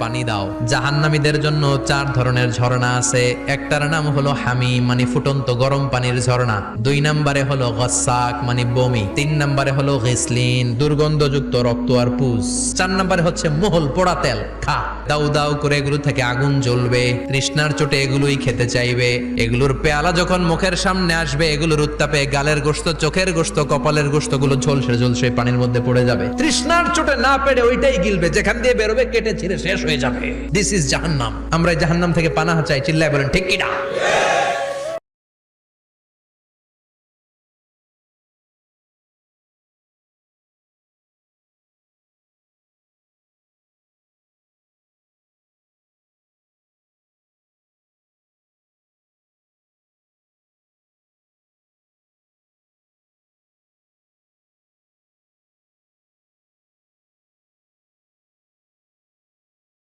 পানি দাও। জাহান্নামীদের জন্য 4 ধরনের ঝর্ণা আছে। একটার নাম হলো হামিম মানে ফুটন্ত গরম পানির ঝর্ণা, 2 নম্বরে হলো গসাক মানে বমি, 3 নম্বরে হলো গিসলিন দুর্গন্ধযুক্ত রক্ত আর পুজ, 4 নম্বরে হচ্ছে মোহল পোড়া তেল। খা, দাউ দাউ করে এগুলো থেকে আগুন জ্বলবে, তৃষ্ণার চোটে এগুলোই খেতে চাইবে। এগুলোর পেয়ালা যখন মুখের সামনে আসবে, এগুলোর উত্তাপে গালের গোশত, চোখের গোশত, কপালের গোশত গুলো ঝলসে ঝলসে পানির মধ্যে পড়ে যাবে। তৃষ্ণার চোটে না পেরে ওইটাই গিলবে, যেখান দিয়ে বেরোবে কেটে ছিঁড়ে শেষ হয়ে যাবে। দিস ইজ জাহান্নাম। আমরা জাহান্নাম থেকে পানাহা চাই, চিল্লায় বলেন ঠিক কিনা?